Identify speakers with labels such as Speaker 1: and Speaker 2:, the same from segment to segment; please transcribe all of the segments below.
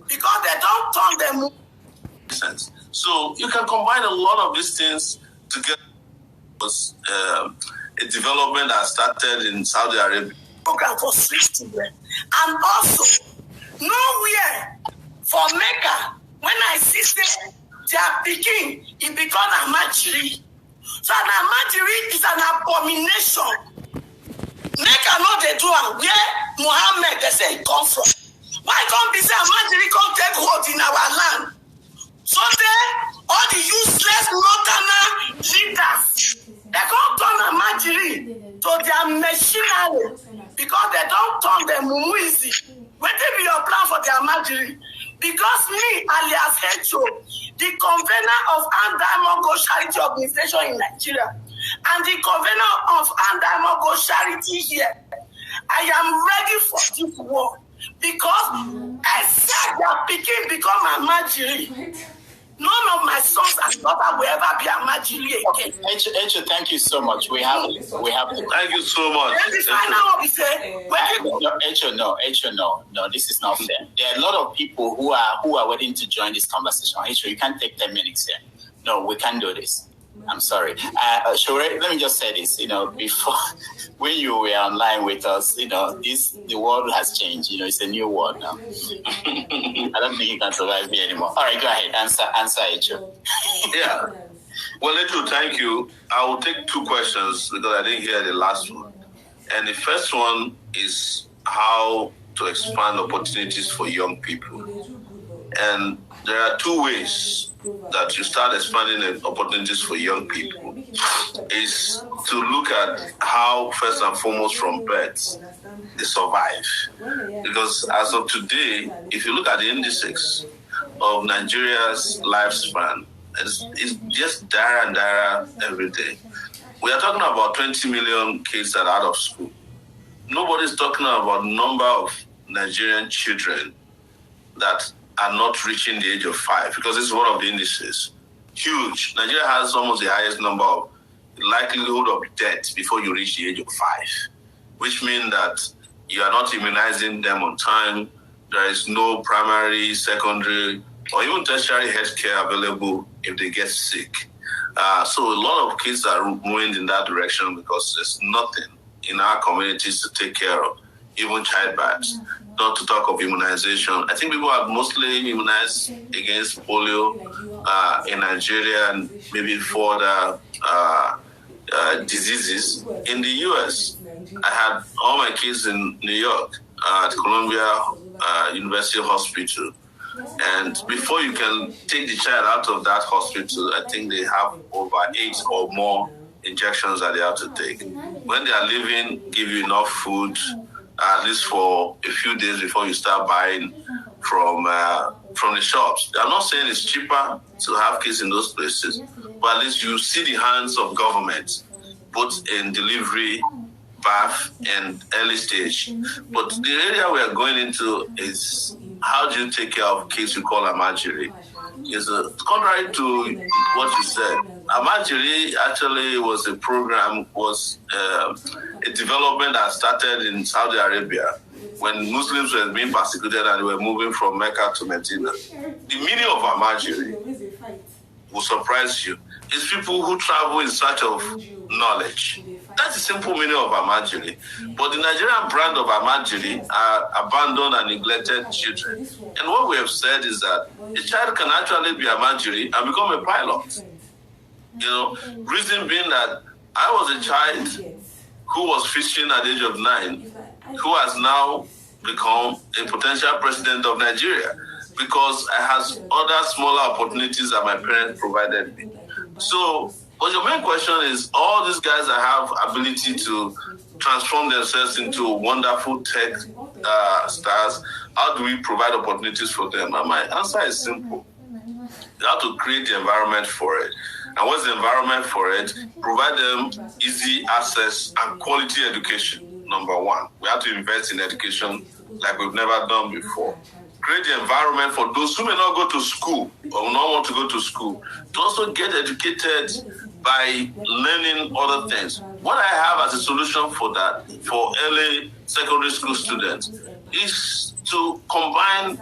Speaker 1: because they don't turn them.
Speaker 2: Sense. So you can combine a lot of these things together. Was a development that started in Saudi Arabia.
Speaker 1: Program for street children, and also nowhere for Mecca. When I see say their pikin, it become a matchery. So an amajiri is an abomination. Mecca no dey do am where Muhammad they say he come from. Why can't be say amajiri come take hold in our land? So they all the useless northern leaders they can't turn amajiri to their machinery because they don't turn them easy. What will be your plan for the amajiri? Because me, alias Hecho, the convener of Andaimogo Charity Organization in Nigeria, and the convener of Andaimogo Charity here, I am ready for this war because I said that Peking become a Majiri. None of my sons and daughters will ever be a Majiri again.
Speaker 3: Echo, thank you so much. We have.
Speaker 2: Thank you so much.
Speaker 3: Echo, no. This is not fair. There are a lot of people who are waiting to join this conversation. Echo, you can't take 10 minutes here. No, we can't do this. I'm sorry. Sowore, let me just say this. Before when you were online with us, the world has changed. It's a new world now. I don't think you can survive me anymore. All right, go ahead. Answer, Echo.
Speaker 2: Yeah. Well, Echo, thank you. I will take two questions because I didn't hear the last one. And the first one is how to expand opportunities for young people. And there are two ways that you start expanding opportunities for young people. Is to look at how, first and foremost, from birth, they survive. Because as of today, if you look at the indices of Nigeria's lifespan, it's just dire and dire every day. We are talking about 20 million kids that are out of school. Nobody's talking about the number of Nigerian children that are not reaching the age of 5, because this is one of the indices. Huge. Nigeria has almost the highest number of likelihood of death before you reach the age of 5, which means that you are not immunizing them on time. There is no primary, secondary, or even tertiary health care available if they get sick. So a lot of kids are moving in that direction because there's nothing in our communities to take care of, even childbirth, not to talk of immunization. I think people are mostly immunized against polio in Nigeria and maybe for the diseases. In the U.S., I had all my kids in New York at Columbia University Hospital. And before you can take the child out of that hospital, I think they have over 8 or more injections that they have to take. When they are leaving, give you enough food, at least for a few days before you start buying from the shops. I'm not saying it's cheaper to have kids in those places, but at least you see the hands of government, both in delivery, birth, and early stage. But the area we are going into is how do you take care of kids you call Amajiri? Contrary to what you said, Amajiri actually was a development that started in Saudi Arabia when Muslims were being persecuted and they were moving from Mecca to Medina. The meaning of Amajiri will surprise you. It's people who travel in search of knowledge. That's the simple meaning of Amajiri. But the Nigerian brand of Amajiri are abandoned and neglected children. And what we have said is that a child can actually be Amajiri and become a pilot. Reason being that I was a child who was fishing at the age of 9, who has now become a potential president of Nigeria because I had other smaller opportunities that my parents provided me. So, but your main question is, all these guys that have ability to transform themselves into wonderful tech stars, how do we provide opportunities for them? And my answer is simple. You have to create the environment for it. And what's the environment for it? Provide them easy access and quality education, number one. We have to invest in education like we've never done before. Create the environment for those who may not go to school or will not want to go to school to also get educated by learning other things. What I have as a solution for that, for early secondary school students, is to combine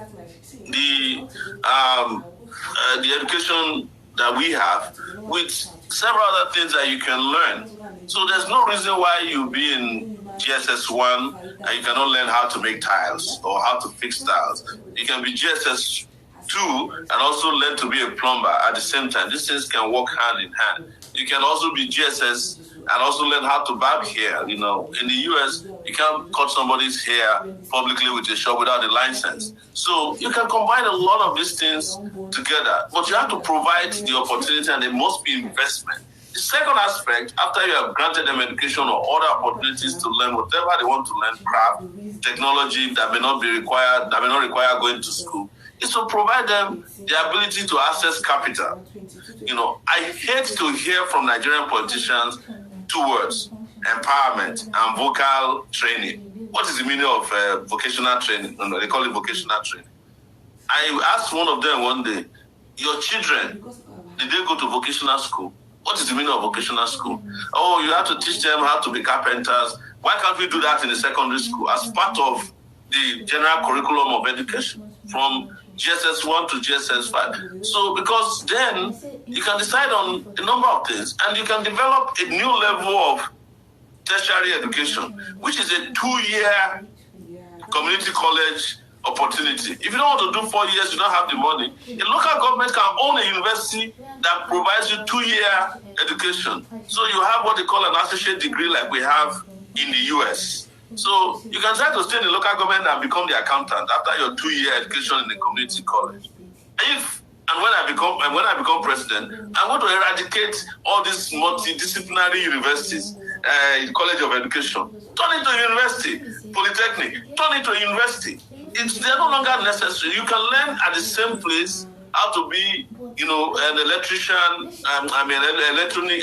Speaker 2: the education that we have with several other things that you can learn. So there's no reason why you be in GSS 1 and you cannot learn how to make tiles or how to fix tiles. You can be GSS 2 and also learn to be a plumber at the same time. These things can work hand in hand. You can also be GSS and also learn how to barb hair. You know, in the US, you can't cut somebody's hair publicly with a shop without a license. So you can combine a lot of these things together, but you have to provide the opportunity, and there must be investment. The second aspect, after you have granted them education or other opportunities to learn whatever they want to learn, craft, technology that may not require going to school, is to provide them the ability to access capital. You know, I hate to hear from Nigerian politicians two words: empowerment and vocal training. What is the meaning of vocational training? No, they call it vocational training. I asked one of them one day, your children, did they go to vocational school? What is the meaning of vocational school? Oh, you have to teach them how to be carpenters. Why can't we do that in the secondary school as part of the general curriculum of education from GSS 1 to GSS 5? So because then you can decide on a number of things and you can develop a new level of tertiary education, which is a 2-year community college opportunity. If you don't want to do 4 years, you don't have the money, a local government can own a university that provides you 2-year education. So you have what they call an associate degree like we have in the US. So you can try to stay in the local government and become the accountant after your 2-year education in the community college. When I become president, I'm going to eradicate all these multidisciplinary universities, College of Education. Turn it to a university, Polytechnic. Turn it to a university. They're no longer necessary. You can learn at the same place how to be, an electrician.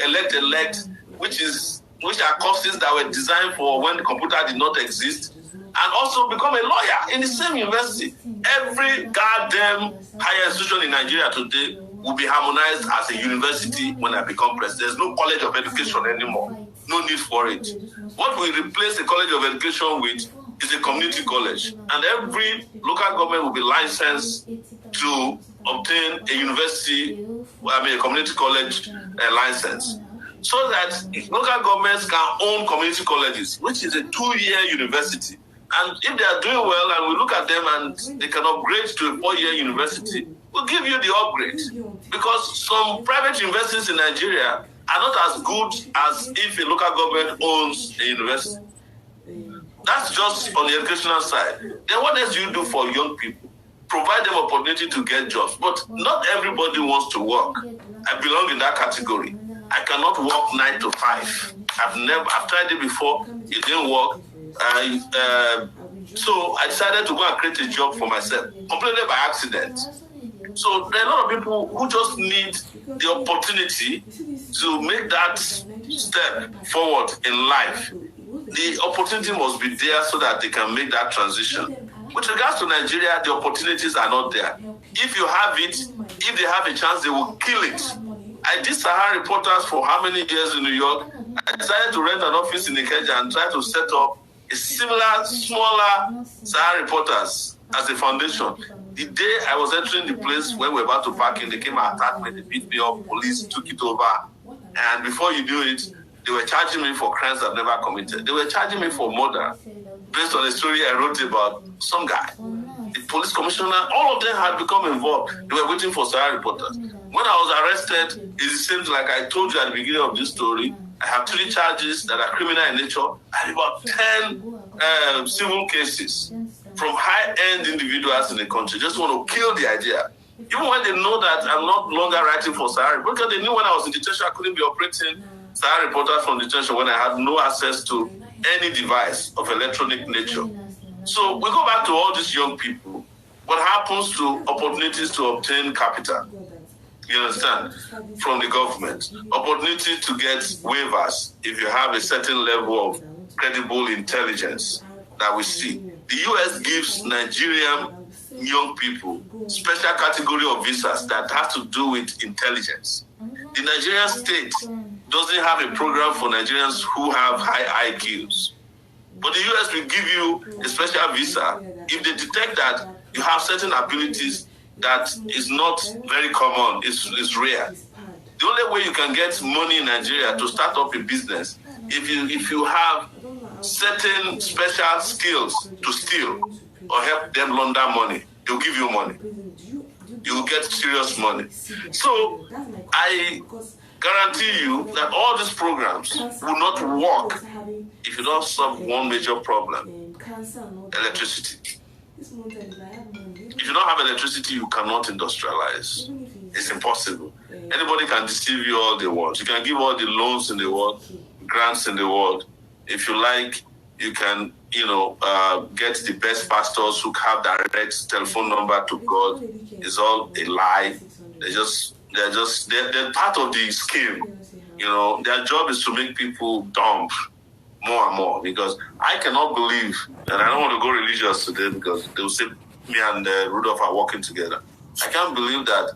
Speaker 2: Elect, which are courses that were designed for when the computer did not exist, and also become a lawyer in the same university. Every goddamn higher institution in Nigeria today will be harmonized as a university when I become president. There's no College of Education anymore. No need for it. What we replace the College of Education with is a community college. And every local government will be licensed to obtain a community college license. So that local governments can own community colleges, which is a 2-year university. And if they are doing well and we look at them and they can upgrade to a 4-year university, we'll give you the upgrade. Because some private universities in Nigeria are not as good as if a local government owns a university. That's just on the educational side. Then what else do you do for young people? Provide them opportunity to get jobs. But not everybody wants to work. I belong in that category. I cannot work 9 to 5. I've tried it before. It didn't work. So I decided to go and create a job for myself, completely by accident. So there are a lot of people who just need the opportunity to make that step forward in life. The opportunity must be there so that they can make that transition. With regards to Nigeria, the opportunities are not there. If you have it, if they have a chance, they will kill it. I did Sahara Reporters for how many years in New York? I decided to rent an office in Ikeja and try to set up a similar, smaller Sahara Reporters as a foundation. The day I was entering the place when we were about to park in, they came and attacked me, they beat me up, police took it over. And before you do it, they were charging me for crimes I've never committed. They were charging me for murder based on a story I wrote about some guy. The police commissioner, all of them had become involved. They were waiting for Sahara Reporters. When I was arrested, it seems like I told you at the beginning of this story, I have 3 charges that are criminal in nature and about 10 civil cases from high-end individuals in the country. Just want to kill the idea. Even when they know that I'm not longer writing for Sahara, because they knew when I was in detention, I couldn't be operating Sahara Reporters from detention when I had no access to any device of electronic nature. So we go back to all these young people. What happens to opportunities to obtain capital? You understand? From the government. Opportunity to get waivers if you have a certain level of credible intelligence that we see. The US gives Nigerian young people special category of visas that has to do with intelligence. The Nigerian state doesn't have a program for Nigerians who have high IQs. But the US will give you a special visa if they detect that you have certain abilities that is not very common, is rare. The only way you can get money in Nigeria to start up a business, if you have certain special skills to steal or help them launder money, they'll give you money. You will get serious money. So I guarantee you that all these programs will not work if you don't solve one major problem: electricity. If you don't have electricity, you cannot industrialize. It's impossible. Anybody can deceive you all they want. You can give all the loans in the world, grants in the world. If you like, you can, get the best pastors who have direct telephone number to God. It's all a lie. They're part of the scheme. Their job is to make people dumb more and more, because I cannot believe, and I don't want to go religious today because they will say me and Rudolph are working together. I can't believe that